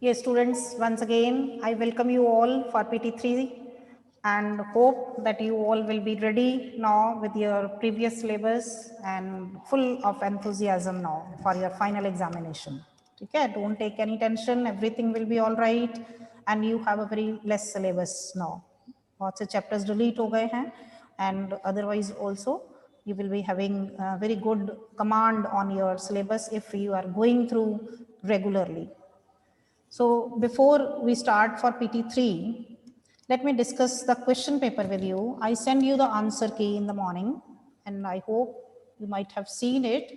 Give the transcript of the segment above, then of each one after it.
Yes, students, once again, I welcome you all for PT3 and hope that you all will be ready now with your previous syllabus and full of enthusiasm now for your final examination. Okay, don't take any tension, everything will be all right and you have a very less syllabus now. बहुत से chapters delete हो गए हैं and otherwise also you will be having a very good command on your syllabus if you are going through regularly. So before we start for PT3, let me discuss the question paper with you. I send you the answer key in the morning and I hope you might have seen it.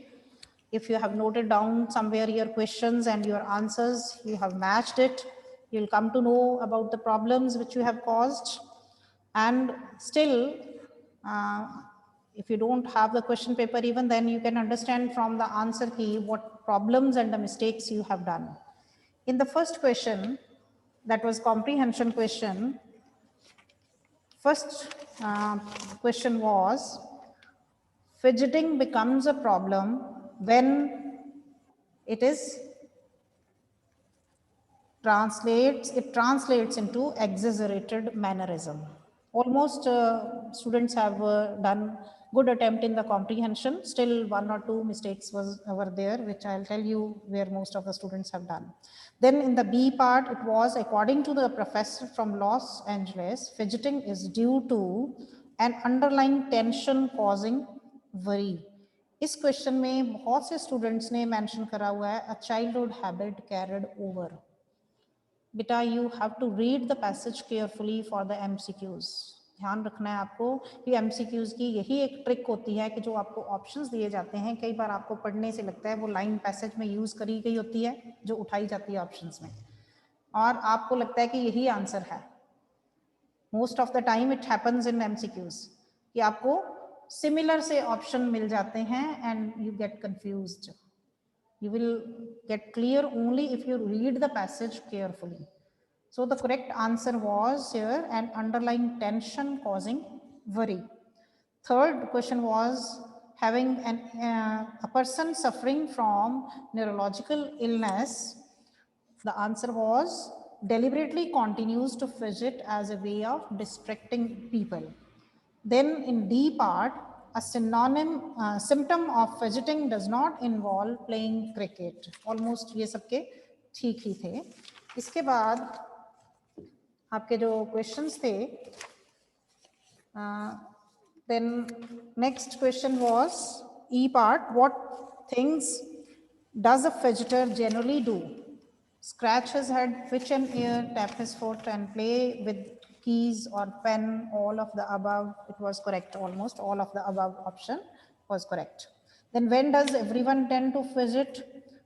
If you have noted down somewhere your questions and your answers, you have matched it, you'll come to know about the problems which you have caused. And still, if you don't have the question paper even, then you can understand from the answer key what problems and the mistakes you have done. In the first question, that was comprehension question, first question was, fidgeting becomes a problem when it translates into exaggerated mannerism. Almost students have done good attempt in the comprehension. Still one or two mistakes were there, which I'll tell you where most of the students have done. Then in the B part, it was, according to the professor from Los Angeles, fidgeting is due to an underlying tension causing worry. इस question में बहुत से students ने mention करा हुआ है, a childhood habit carried over. बेटा you have to read the passage carefully for the MCQs. ध्यान रखना है आपको कि MCQs की यही एक ट्रिक होती है कि जो आपको ऑप्शंस दिए जाते हैं, कई बार आपको पढ़ने से लगता है वो लाइन पैसेज में यूज करी गई होती है जो उठाई जाती है ऑप्शंस में, और आपको लगता है कि यही आंसर है. Most of the time it happens in MCQs कि आपको सिमिलर से ऑप्शन मिल जाते हैं and you get confused. You will get clear only if you read the passage carefully. So the correct answer was here, an underlying tension causing worry. Third question was, having a person suffering from neurological illness, the answer was deliberately continues to fidget as a way of distracting people. Then in D part, a symptom of fidgeting does not involve playing cricket. Almost ये सबके ठीक ही थे. इसके बाद आपके जो questions थे, then next question was E part, what things does a fidgeter generally do? Scratch his head, twitch an ear, tap his foot and play with keys or pen, all of the above. It was correct. Almost all of the above option was correct. Then when does everyone tend to fidget?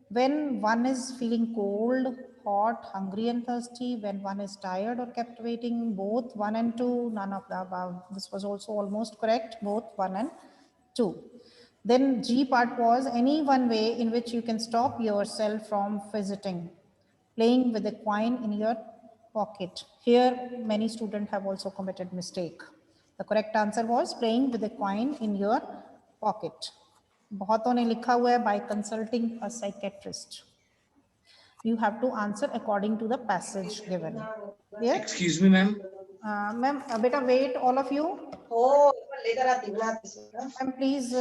When one is feeling cold, hot, hungry and thirsty, when one is tired or kept waiting, both 1 and 2, none of the above. This was also almost correct, both 1 and 2. Then G part was any one way in which you can stop yourself from fidgeting. Playing with a coin in your pocket. Here many students have also committed mistake. The correct answer was playing with a coin in your pocket. बहुतों ने लिखा हुआ है by consulting a psychiatrist. You have to answer according to the passage given. Yeah? Excuse me, ma'am. Ma'am, बेटा wait all of you. Oh, लेकर आती हूँ Ma'am, please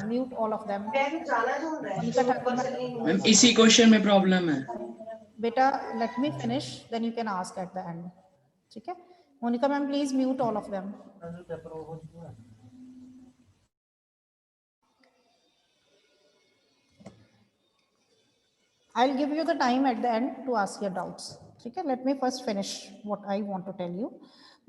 mute all of them. Ma'am, इसी क्वेश्चन में problem है. बेटा let me finish, then you can ask at the end. ठीक है? Monica ma'am, please mute all of them. I'll give you the time at the end to ask your doubts. Okay, let me first finish what I want to tell you.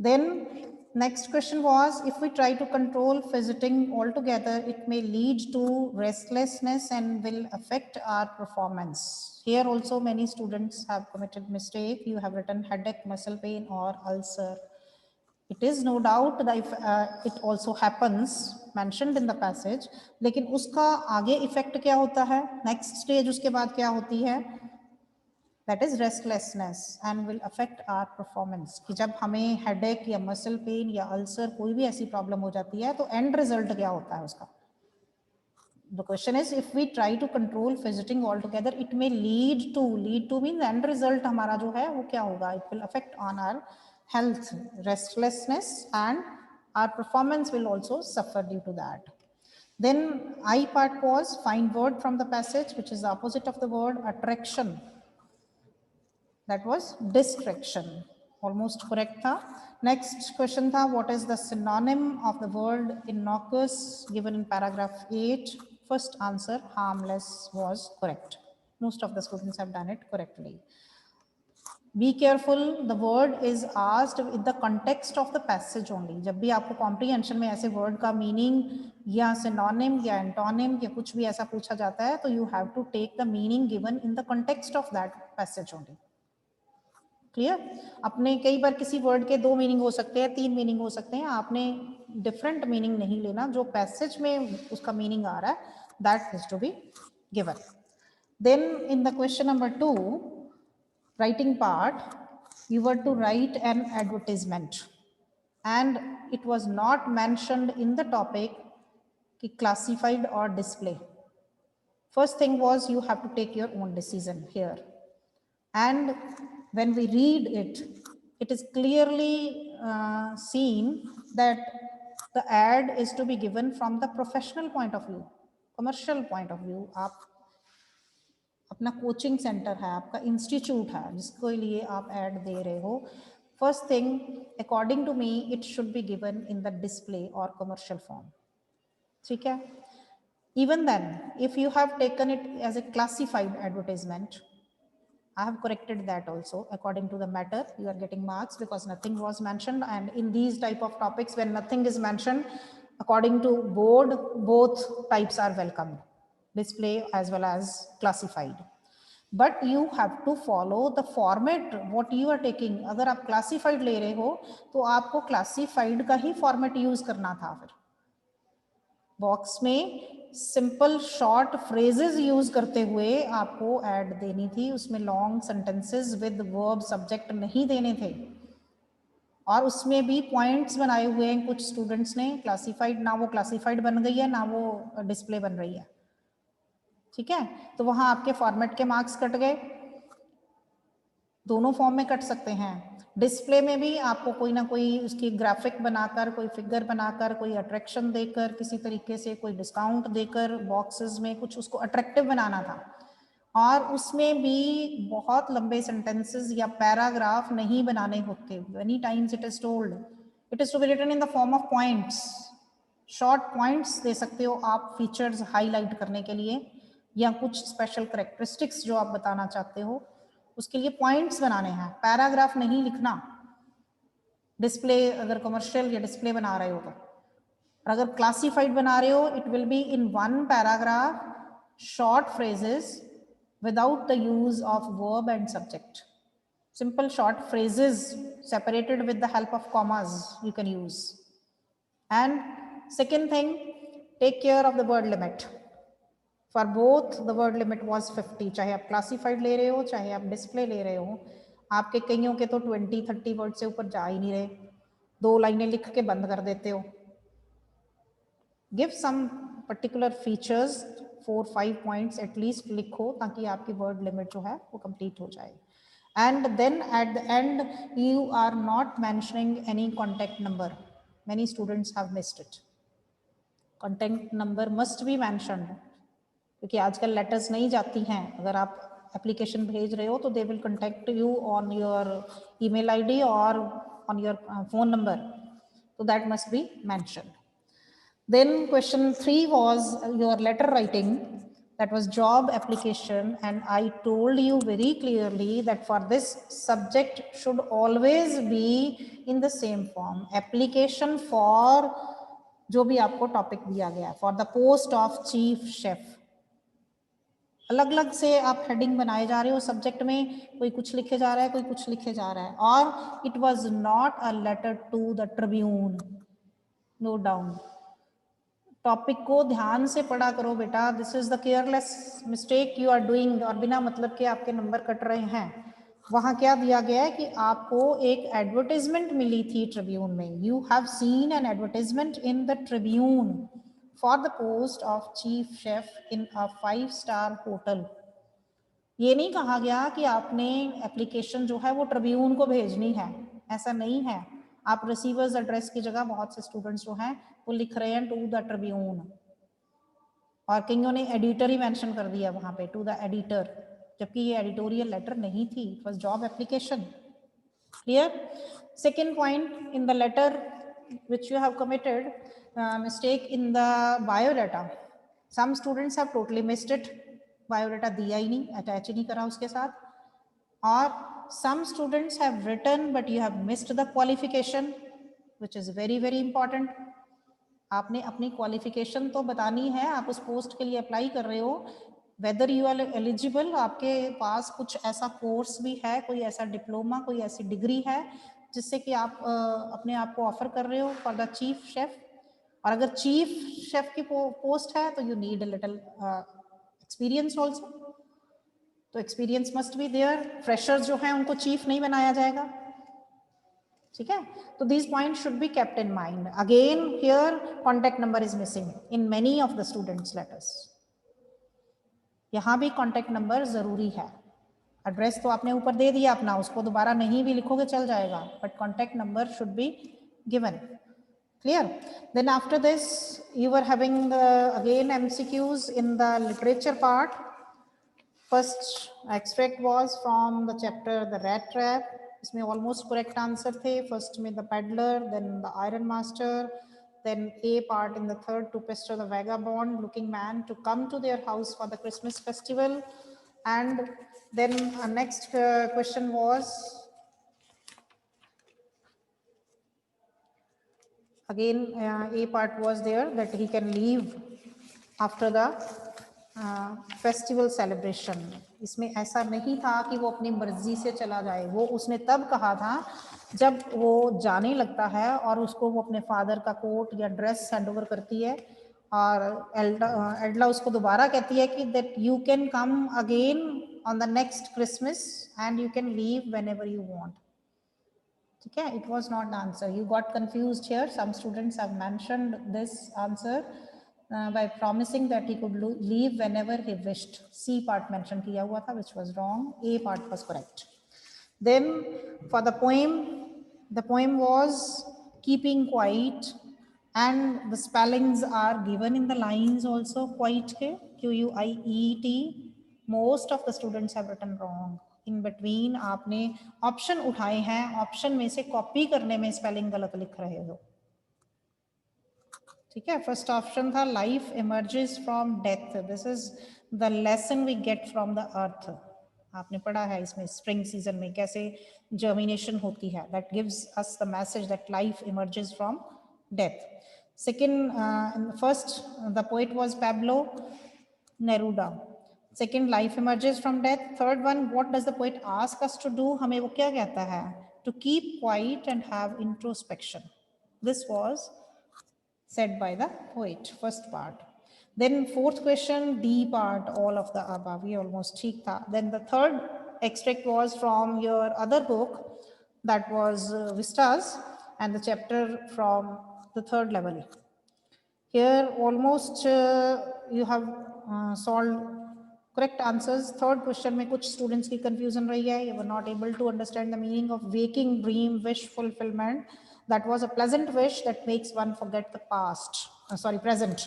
Then next question was, if we try to control fidgeting altogether, it may lead to restlessness and will affect our performance. Here also many students have committed mistake. You have written headache, muscle pain or ulcer. It is no doubt that it also happens mentioned in the passage, लेकिन उसका आगे effect क्या होता है, next stage उसके बाद क्या होती है, that is restlessness and will affect our performance. कि जब हमें हेडेक या मसल पेन या अल्सर कोई भी ऐसी प्रॉब्लम हो जाती है तो एंड रिजल्ट क्या होता है उसका, The question is, if we try to control fidgeting altogether, it may lead to means end result हमारा जो है वो क्या होगा? It will affect on our health, restlessness, and our performance will also suffer due to that. Then I part was find word from the passage which is the opposite of the word attraction. That was distraction. Almost correct tha. Next question tha, what is the synonym of the word innocuous given in paragraph 8? First answer, harmless, was correct. Most of the students have done it correctly. Be careful, the word is asked in the context of the passage only. जब भी आपको comprehension में ऐसे word का meaning या synonym या antonym या कुछ भी ऐसा पूछा जाता है, तो you have to take the meaning given in the context of that passage only. Clear? अपने कई बार किसी वर्ड के 2 मीनिंग हो सकते हैं, 3 मीनिंग हो सकते हैं, आपने डिफरेंट मीनिंग नहीं लेना, जो पैसेज में उसका मीनिंग आ रहा है, that is to be given. Then in the question number 2, writing part, you were to write an advertisement and it was not mentioned in the topic कि क्लासिफाइड और display. First thing was you have to take your own decision here. And when we read it, it is clearly seen that the ad is to be given from the professional point of view, commercial point of view. आप अपना coaching centre है, आपका institute है जिसके लिए आप add दे रहे हो. First thing, according to me, it should be given in the display और कमर्शियल फॉर्म. ठीक है? Even then, if you have taken it as a classified advertisement, I have corrected that also. According to the matter, you are getting marks because nothing was mentioned. And in these type of topics, when nothing is mentioned, according to board, both types are welcome, display as well as classified. But you have to follow the format what you are taking. अगर आप classified ले रहे हो, तो आपको classified का ही format use करना था. फिर बॉक्स में सिंपल शॉर्ट फ्रेजेस यूज करते हुए आपको ऐड देनी थी, उसमें long sentences with verb subject नहीं देने थे. और उसमें भी पॉइंट्स बनाए हुए हैं कुछ स्टूडेंट्स ने. क्लासिफाइड ना वो क्लासिफाइड बन गई है ना वो डिस्प्ले बन रही है. ठीक है? तो वहां आपके फॉर्मेट के मार्क्स कट गए. दोनों फॉर्म में कट सकते हैं. डिस्प्ले में भी आपको कोई ना कोई उसकी ग्राफिक बनाकर, कोई फिगर बनाकर, कोई अट्रैक्शन देकर, किसी तरीके से कोई डिस्काउंट देकर बॉक्सेस में कुछ उसको अट्रैक्टिव बनाना था. और उसमें भी बहुत लंबे सेंटेंसेस या पैराग्राफ नहीं बनाने होते. Many times it is told it is to be written in the form of points. Short points दे सकते हो आप फीचर्स हाईलाइट करने के लिए, या कुछ स्पेशल कैरेक्टरिस्टिक्स जो आप बताना चाहते हो, उसके लिए पॉइंट्स बनाने हैं, पैराग्राफ नहीं लिखना. डिस्प्ले अगर कमर्शियल या डिस्प्ले बना रहे हो तो, और अगर क्लासिफाइड बना रहे हो, it will be in one paragraph, short phrases without the use of verb and subject. Simple short phrases separated with the help of commas you can use. And second thing, take care of the word limit. For both the word limit was 50. चाहे आप classified ले रहे हो चाहे आप display ले रहे हो, आपके कईयों के तो 20-30 वर्ड से ऊपर जा ही नहीं रहे. 2 लाइनें लिख के बंद कर देते हो. Give some particular features, 4-5 points at least लिखो ताकि आपकी वर्ड लिमिट जो है वो कंप्लीट हो जाए. And then at the end you are not mentioning any contact number. Many students have missed it. Contact number must be mentioned, क्योंकि आजकल लेटर्स नहीं जाती हैं. अगर आप एप्लीकेशन भेज रहे हो तो they will contact you on your email ID और ऑन योर फोन नंबर, तो that must be mentioned. Then question 3 was your letter writing. That was job application, and I told you very clearly that for this subject should always be in the same form. Application for जो भी आपको topic दिया गया, for the post of chief chef. अलग अलग से आप heading बनाए जा रहे हो सब्जेक्ट में, कोई कुछ लिखे जा रहा है, कोई कुछ लिखे जा रहा है. और it was not a letter to the Tribune. Note down, topic को ध्यान से पढ़ा करो बेटा. This is the careless mistake you are doing, और बिना मतलब के आपके नंबर कट रहे हैं. वहां क्या दिया गया है कि आपको एक एडवर्टाइजमेंट मिली थी ट्रिब्यून में. You have seen an advertisement in the Tribune for the post of chief chef in a five-star hotel. ये नहीं कहा गया कि आपने एप्लीकेशन जो है वो ट्रिब्यून को भेजनी है, ऐसा नहीं है। आप रिसीवर्स एड्रेस की जगह बहुत से स्टूडेंट्स जो हैं वो लिख रहे हैं टू द ट्रिब्यून, और कईयों ने एडिटर ही मेंशन कर दिया वहां पे, टू द एडिटर, जबकि ये एडिटोरियल लेटर नहीं थी, it was job application. Clear? Second point, in the letter which you have committed mistake in the biodata. Some students have totally missed it, biodata दिया ही नहीं, अटैच ही नहीं करा उसके साथ, और some students have written but you have missed the qualification, which is very very important. आपने अपनी qualification तो बतानी है, आप उस पोस्ट के लिए अप्लाई कर रहे हो, वेदर यू आर एलिजिबल, आपके पास कुछ ऐसा कोर्स भी है, कोई ऐसा डिप्लोमा, कोई ऐसी डिग्री है जिससे कि आप अपने आप को ऑफर कर रहे हो फॉर द चीफ शेफ। और अगर चीफ शेफ की पोस्ट है तो you need a little experience also, तो experience must be there. Freshers जो हैं उनको चीफ नहीं बनाया जाएगा, ठीक है? तो these point should be kept in mind. Again here contact number is missing in many of the students letters. यहाँ भी कॉन्टैक्ट नंबर जरूरी है। एड्रेस तो आपने ऊपर दे दिया अपना, उसको दोबारा नहीं भी लिखोगे चल जाएगा, but contact number should be given. Clear? Then after this you are having again MCQs in the literature part. First extract was from the chapter The Rat Trap. इसमें almost correct answer थे. First में The Peddler, then The Iron Master, then A part in the third, to pester the vagabond looking man to come to their house for the Christmas festival. And then next question was again A part was there, that he can leave after the festival celebration. इसमें ऐसा नहीं था कि वो अपनी मर्जी से चला जाए, वो उसने तब कहा था जब वो जाने लगता है और उसको वो अपने फादर का कोट या ड्रेस हैंड ओवर करती है, और एडला उसको दोबारा कहती है कि that you can come again on the next Christmas and you can leave whenever you want. ठीक है? It was not the answer, you got confused here. Some students have mentioned this answer by promising that he could leave whenever he wished. C part mention किया हुआ था, which was wrong. A part was correct. Then for the poem was keeping quiet, and the spellings are given in the lines also. Quiet के QUIET, most of the students have written wrong. In between आपने option उठाए हैं, option में से copy करने में spelling गलत लिख रहे हो। ठीक है? फर्स्ट ऑप्शन था life emerges from death, this is the lesson we get from the earth. आपने पढ़ा है इसमें स्प्रिंग सीजन में कैसे जर्मिनेशन होती है, that gives us the message that life emerges from death. Second, first the poet was Pablo Neruda. Second, life emerges from death. Third one, what does the poet ask us to do, हमें वो क्या कहता है? To keep quiet and have introspection. This was said by the poet, first part. Then fourth question, D part, all of the above, ये almost ठीक था. Then the third extract was from your other book, that was Vistas, and the chapter from the third level. Here almost you have solved correct answers. Third question में कुछ students की confusion रही है, you were not able to understand the meaning of waking dream wish fulfillment. That was a pleasant wish that makes one forget the past. Present.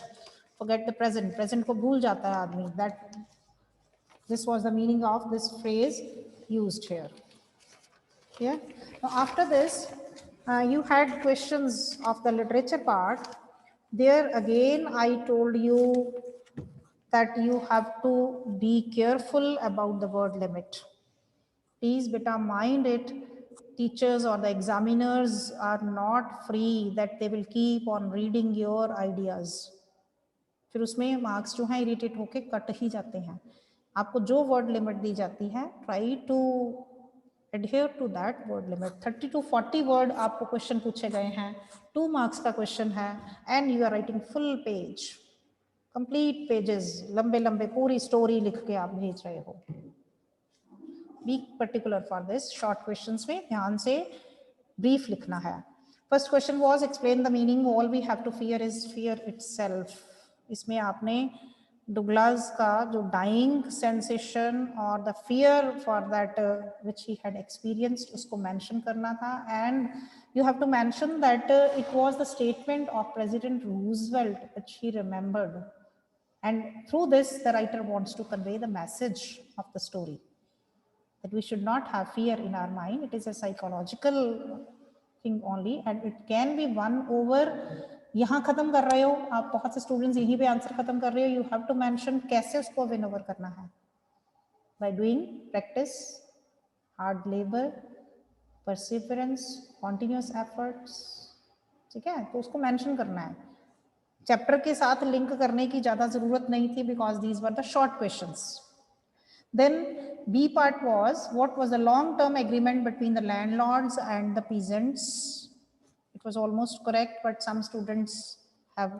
Forget the present. Present को भूल जाता है आदमी. That this was the meaning of this phrase used here. Yeah. Now after this, you had questions of the literature part. There again, I told you that you have to be careful about the word limit. Please, beta, mind it. Teachers or the examiners are not free that they will keep on reading your ideas. फिर उसमें marks जो हैं irritate होके cut ही जाते हैं। आपको जो word limit दी जाती है, try to adhere to that word limit. 30 to 40 word आपको क्वेश्चन पूछे गए हैं, 2 मार्क्स का क्वेश्चन है, and you are writing full page, complete pages, लंबे लंबे पूरी स्टोरी लिख के आप भेज रहे हो। Be particular for this. Short questions में ध्यान से brief लिखना है। First question was explain the meaning. All we have to fear is fear itself. इसमें आपने डुगलास का जो डाइंग सेंसेशन और the fear for that which he had experienced उसको मेंशन करना था, and you have to mention that it was the statement of President Roosevelt which he remembered, and through this the writer wants to convey the message of the story that we should not have fear in our mind. It is a psychological thing only and it can be won over. यहाँ खत्म कर रहे हो आप, बहुत से students यहीं पे आंसर खत्म कर रहे हो, यू हैव टू मेंशन कैसे उसको विन ओवर करना है, by doing practice, hard labour, perseverance, continuous efforts, ठीक है, तो उसको मेंशन करना है। चैप्टर के साथ लिंक करने की ज्यादा जरूरत नहीं थी because these were the short questions. Then B part was, what was the long-term agreement between the landlords and the peasants? It was almost correct, but some students have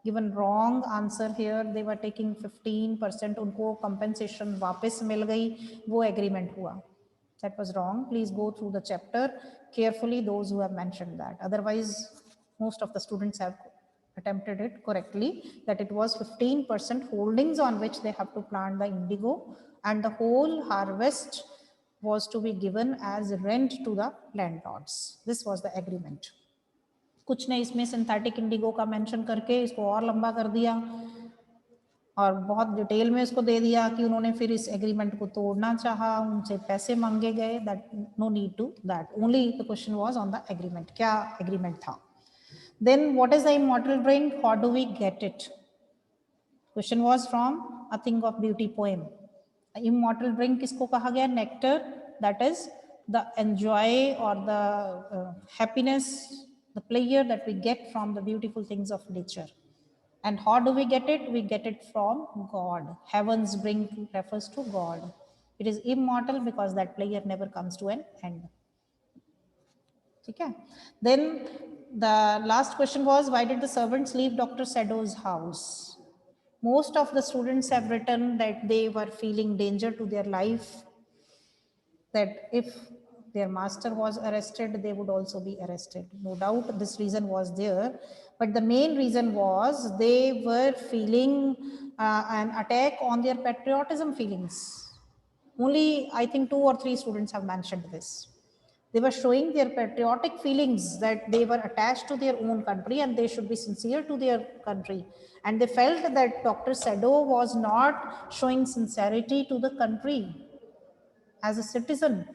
given wrong answer here. They were taking 15%, उनको compensation वापस मिल गई, वो agreement हुआ. That was wrong. Please go through the chapter carefully, those who have mentioned that. Otherwise, most of the students have attempted it correctly, that it was 15% holdings on which they have to plant the indigo, and the whole harvest was to be given as rent to the landlords. This was the agreement. कुछ ने इसमें synthetic Indigo का mention करके इसको और लंबा कर दिया और बहुत डिटेल में इसको दे दिया कि उन्होंने फिर इस एग्रीमेंट को तोड़ना चाहा, उनसे पैसे मांगे गए. That no need to that, only the question was on the agreement, क्या एग्रीमेंट था. Then what is the immortal drink? How do we get it? Question was from A Thing of Beauty poem. Immortal drink किसको कहा गया? Nectar, that is the enjoy or the happiness, the pleasure that we get from the beautiful things of nature. And how do we get it? We get it from God. Heaven's drink refers to God. It is immortal because that pleasure never comes to an end. Okay. Then the last question was, why did the servants leave Dr. Sadow's house? Most of the students have written that they were feeling danger to their life, that if their master was arrested, they would also be arrested. No doubt this reason was there, but the main reason was they were feeling an attack on their patriotism feelings. Only I think 2 or 3 students have mentioned this. They were showing their patriotic feelings, that they were attached to their own country and they should be sincere to their country. And they felt that Dr. Sado was not showing sincerity to the country as a citizen.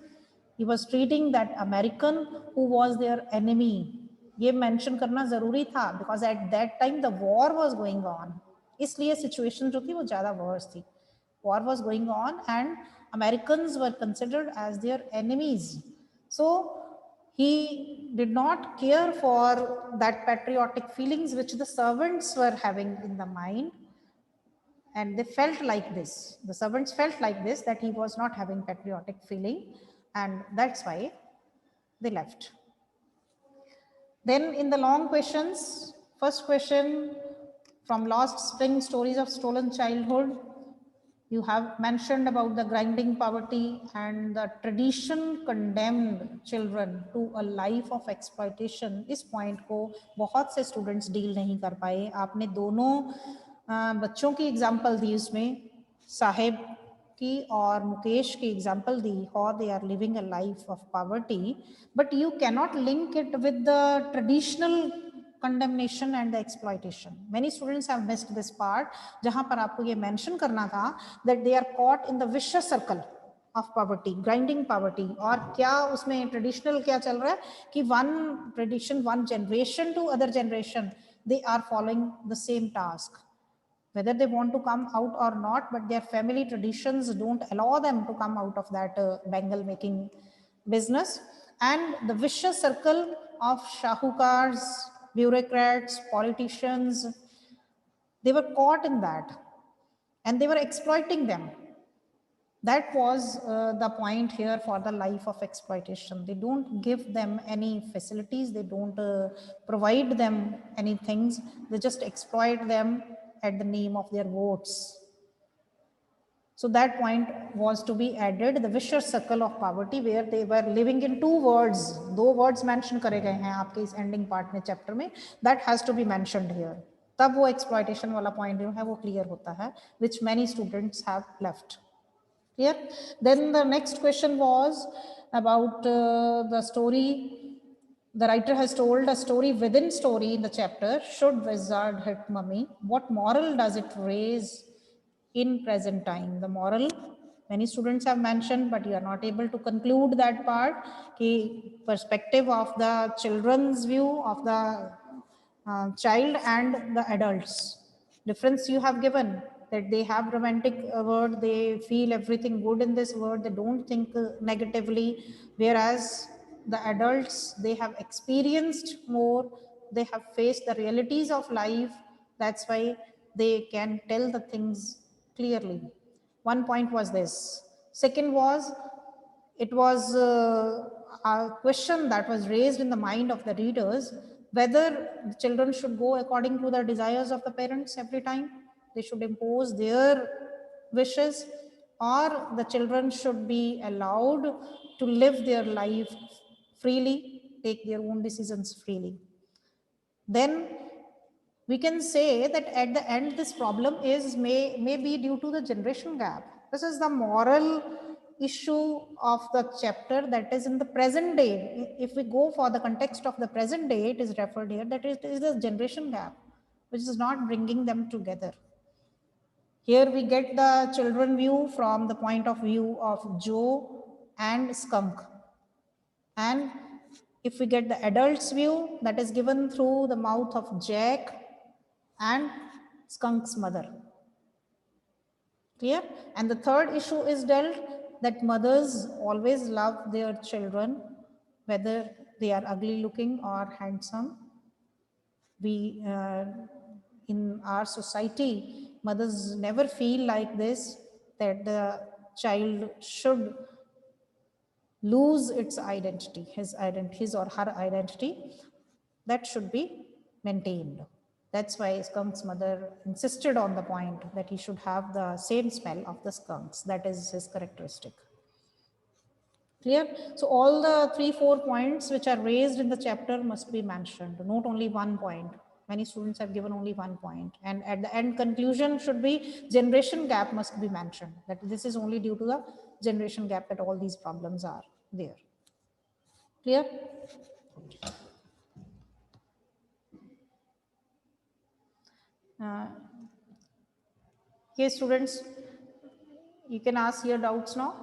He was treating that American who was their enemy. ये mention करना जरूरी था because at that time the war was going on. इसलिए situation जो थी वो ज़्यादा worse थी. War was going on and Americans were considered as their enemies. So he did not care for that patriotic feelings which the servants were having in the mind, and they felt like this. The servants felt like this, that he was not having patriotic feeling, and that's why they left. Then in the long questions, first question from Lost Spring, Stories of Stolen Childhood, you have mentioned about the grinding poverty and the tradition condemned children to a life of exploitation. इस point को बहुत से students deal नहीं कर पाए. आपने दोनों बच्चों की एग्जाम्पल दी, उसमें साहेब की और मुकेश की example the, how they are living a life of poverty, but you cannot link it with the traditional condemnation and the exploitation. Many students have missed this part, जहां पर आपको ये mention करना था that they are caught in the vicious circle of poverty, grinding poverty. और क्या उसमें traditional क्या चल रहा है कि one tradition, one generation to other generation, they are following the same task, whether they want to come out or not, but their family traditions don't allow them to come out of that bangle making business. And the vicious circle of shahukars, bureaucrats, politicians, they were caught in that and they were exploiting them. That was the point here for the life of exploitation. They don't give them any facilities, they don't provide them any things, they just exploit them at the name of their votes. So that point was to be added, the vicious circle of poverty, where they were living in 2 words. 2 words mention करे गए हैं आपके इस ending part में chapter में. That has to be mentioned here. तब वो exploitation वाला पॉइंट जो है वो क्लियर होता है, which many students have left. Clear? Then the next question was about the story. The writer has told a story within story in the chapter, Should Wizard Hit Mummy? What moral does it raise in present time? The moral, many students have mentioned, but you are not able to conclude that part. Ki perspective of the children's view of the child and the adults. Difference you have given, that they have romantic word, they feel everything good in this word, they don't think negatively, whereas the adults, they have experienced more, they have faced the realities of life, that's why they can tell the things clearly. One point was this. Second was, it was a question that was raised in the mind of the readers, whether the children should go according to the desires of the parents every time, they should impose their wishes, or the children should be allowed to live their life freely, take their own decisions freely. Then we can say that at the end this problem is may be due to the generation gap. This is the moral issue of the chapter, that is in the present day. If we go for the context of the present day, it is referred here that it is the generation gap which is not bringing them together. Here we get the children view from the point of view of Joe and Skunk, and if we get the adult's view, that is given through the mouth of Jack and Skunk's mother. Clear? And the third issue is dealt, that mothers always love their children, whether they are ugly looking or handsome. We, in our society, mothers never feel like this, that the child should lose its identity, his or her identity, that should be maintained. That's why Skunk's mother insisted on the point that he should have the same smell of the skunks. That is his characteristic. Clear? So all the 3-4 points which are raised in the chapter must be mentioned, not only one point. Many students have given only one point. And at the end conclusion should be generation gap must be mentioned. That this is only due to the generation gap that all these problems are there. Clear? Here students, you can ask your doubts now.